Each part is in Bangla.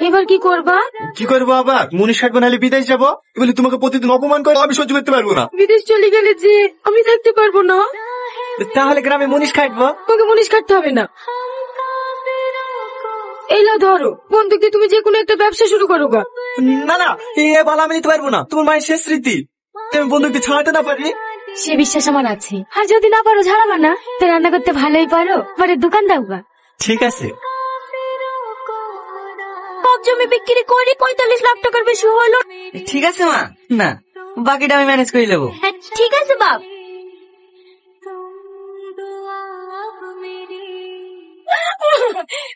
এবার কি করবা? কি করবো আবার? মুনিশ কাটবো নাহলে বিদেশ যাবো। বলে তোমাকে প্রতিদিন অপমান করে আমি সহ্য করতে পারবো না। বিদেশ চলে গেলে যে আমি থাকতে পারবো না। তাহলে গ্রামে মুনিশ কাটবো। তোমাকে মুনিশ কাটতে হবে না। এইলা ধরো, বন্ধুক দিয়ে তুমি যে কোনো একটা ব্যবসা শুরু করো গা। না না, এ ভালো আমি নিতে পারবো না। তোমার মায়ের শেষ স্মৃতি, তুমি বন্ধুক দিয়ে ছাড়াতে না পারি। সে বিশ্বাস আমার আছে। আর যদি না পারো ঝাড়াবা না, তো রান্না করতে ভালোই পারো, পরে দোকান দাও গা। ঠিক আছে। সব জমি বিক্রি করে 45 লাখ টাকার বেশি হলো। ঠিক আছে মা, না বাকিটা আমি ম্যানেজ করে নেবো। হ্যাঁ ঠিক আছে বাপ।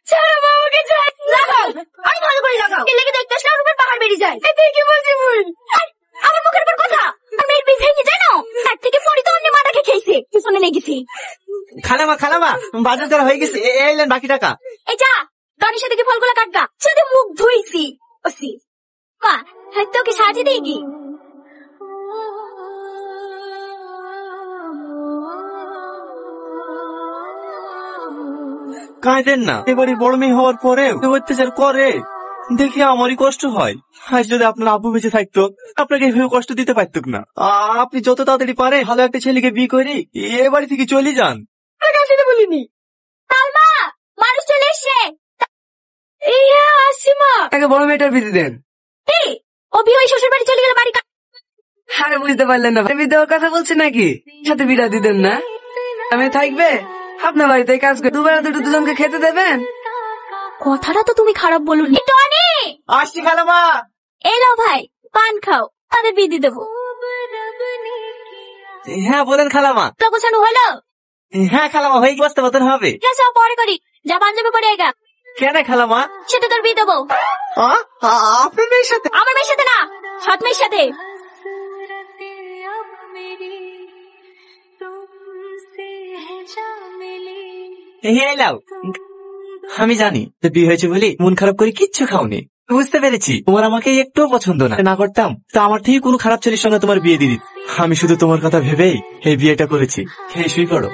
ছাড়ো বাবাকে, ছাড়। লাগাও, আমি ভালো করে লাগাও। লেগে দেখতে আসলে আমার উপর পাহাড় বেরিয়ে যায়। এটাই কি বলছি ভুল? আমার মুখের উপর কথা। আমি এর বিষ ভেঙে যায় না, তার থেকে পরি তো অন্য মাটাকে খেয়েছে, পিছনে লেগেছি। খালামা বাজার করা হয়ে গেছে, এলেন বাকি টাকা। এই যা, গাড়ির সাথে কি ফলগুলো কাটগা। সাথে মুখ ধুইছি ওসি মা, তোকে সাজিয়ে দিই কি? কাঁদেন না, এবারে বড় মেয়ে হওয়ার পরেও অত্যাচার করে দেখে আমারই কষ্ট হয়। আজ যদি আপনার আব্বু বেঁচে থাকতো, আপনাকে এভাবে কষ্ট দিতে পারতুক না। আপনি যত তাড়াতাড়ি পারে ভালো একটা ছেলেকে বিয়ে করে এ বাড়ি থেকে চলে যান। বলিনি তালমা, মানুষ চলে এসছে। এই হ্যাঁ আসছি মা। তাকে বড় মেয়েটার বিয়ে দেন। ও বিয়ে হয়ে শ্বশুর বাড়ি চলে গেল, বাড়ি আরে বুঝতে পারলেন না, বিয়ে দেওয়ার কথা বলছে নাকি? সাথে বিড়া দিতেন না, আমি থাকবে আপনার বাড়িতে কাজ করে দুবেলা দুটো দুজনকে খেতে দেবেন। কথাটা তো তুমি খারাপ বলুনি। টনি আসছি খালামা। এলো ভাই, পান খাও, তাদের বিয়ে দিয়ে দেবো। হ্যাঁ বলেন খালামা। গোছানো হলো? হ্যাঁ খালামা, হয়ে বসতে মতন হবে। ঠিক আছে পরে করি, যা পাঞ্জাবি পরে আইগা। কেন খালামা? সেটা তোর বিয়ে দেবো। আপনার মেয়ের সাথে? আমার মেয়ের সাথে না, সৎ মেয়ের সাথে। আমি জানি তো বিয়ে হয়েছে বলি মন খারাপ করে কিচ্ছু খাওনি। বুঝতে পেরেছি তোমার আমাকে একটুও পছন্দ না করতাম তো আমার থেকে কোনো খারাপ ছেলের সঙ্গে তোমার বিয়ে দিয়ে দিত। আমি শুধু তোমার কথা ভেবেই এই বিয়েটা করেছি। খেয়ে শুই করো।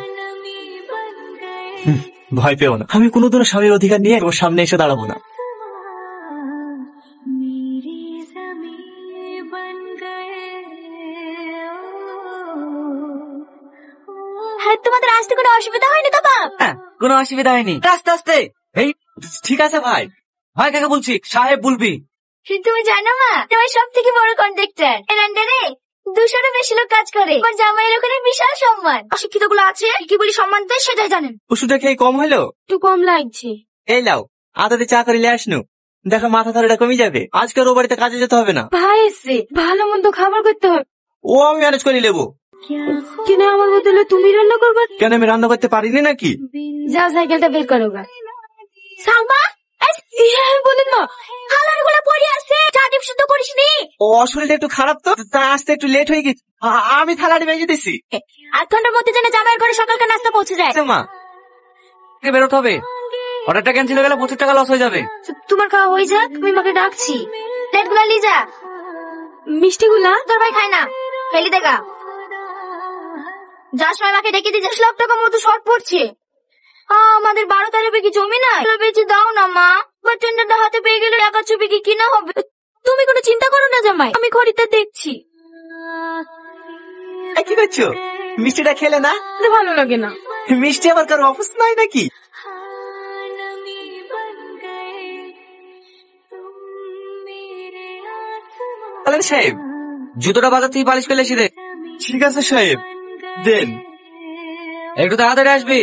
ভয় পেও না, আমি কোনোদিনও স্বামীর অধিকার নিয়ে তোমার সামনে এসে দাঁড়াবো না। হ্যাঁ তোমাদের আসতে কোনো অসুবিধা হয়নি তো বাপ? হ্যাঁ কোনো অসুবিধা হয়নি, আস্তে আস্তে। এই ঠিক আছে ভাই। ভাই কাকে বলছি, সাহেব বলবি। তুমি জানো মা, তোমার সব থেকে বড় কন্ট্রাক্টর এলান্ডারে 200-ও বেশি লোক কাজ করে। আমার জামাইয়ের ওখানে বিশাল সম্মান। অশিক্ষিত গুলো আছে কি বলি সম্মান দেয় সেটাই জানেন। ওষুধটা খেয়ে কম হলো? একটু কম লাগছে। এই লাও, আদাতে চা করে আসনু, দেখো মাথা ধরাটা কমে যাবে। আজকের ও বাড়িতে কাজে যেতে হবে না। ভাই এসে ভালো মন্দ খাবার করতে হবে। ও আমি ম্যানেজ করে নেবো। কেন আমার বদলে তুমি রান্না করবে? কেন আমি রান্না করতে পারিনি নাকি? যাও সাইকেলটা বের করো গা। সালমা বলেন না, খালার গুলা পড়ে আছে, চা টিপ শুদ্ধ করিস নি। ও শরীরটা একটু খারাপ তো, তা আসতে একটু লেট হয়ে গেছে। আমি থালাটি ভেজে দিছি। 8 ঘন্টার মধ্যে যেন জামাইয়ের ঘরে সকালকার নাস্তা পৌঁছে যায়। মা বেরোতে হবে, অর্ডারটা ক্যান্সেল হয়ে গেলে 25 টাকা লস হয়ে যাবে। তোমার খাওয়া হয়ে যাক, আমি মাকে ডাকছি। প্লেট গুলা নিয়ে যা। মিষ্টি গুলা তোর ভাই খায় না, ফেলি দেখা। যার সময় মাকে ডেকে দিয়ে 10 লাখ টাকা মতো শর্ট পড়ছে। আমাদের 12 বিঘি জমি না, বেঁচে দাও না মা। বা টেন্ডারটা হাতে পেয়ে গেলে 100 বিঘি কিনা হবে। তুমি কোনো চিন্তা করো না জামাই, আমি খরিদ্দার দেখছি। কি করছো? মিষ্টিটা খেলে না? ভালো লাগে না। মিষ্টি আবার কারো অফিস নাই নাকি? সাহেব জুতোটা বাজার থেকে পালিশ করে এসে দে। ঠিক আছে সাহেব, দেন। একটু তাড়াতাড়ি আসবি।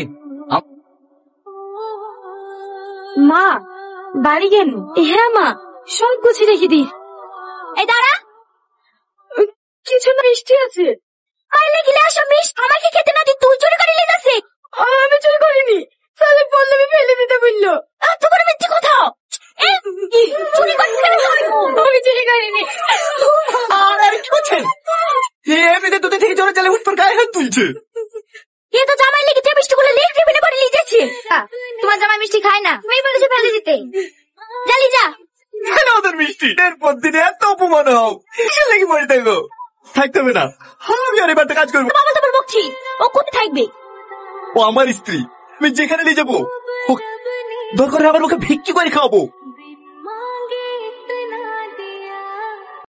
মা বাড়ি গেল? হ্যাঁ মা, সব গুছিয়ে রেখে দিস। এই দাঁড়া, কিছু না, মিষ্টি আছে। আইলে গিলে আসো, মিষ্টি আমাকে খেতে না দি তুই চুরি করে নিয়ে যাচ্ছে। আমি চুরি করিনি, সালে পল্লবী ফেলে দিতে বললো। এত করে মিথ্যে কথা। চুরি করছিস কেন? আমি চুরি করিনি। আর কি করছেন? এমনিতে দুধে থেকে জোরে চালে উঠপর গায়ে হাত তুলছে। এ তো জামাই লেগেছে, মিষ্টি গুলো লিয়ে টিফিনে করে নিয়ে যাচ্ছে। তোমার জামাই মিষ্টি খায় না, তুমি বলেছো ফেলে দিতে। জালি যা। কেন ওদের মিষ্টি এরপর দিনে এত অপমান হও, কিসের লেগে পড়ে থাকো? থাকতে হবে না, আমি আর এবার কাজ করবো। বাবা তো বলছি, ও কোথায় থাকবে? ও আমার স্ত্রী, আমি যেখানে নিয়ে যাবো দরকার আমার ওকে ভিক্ষি করে খাওয়াবো।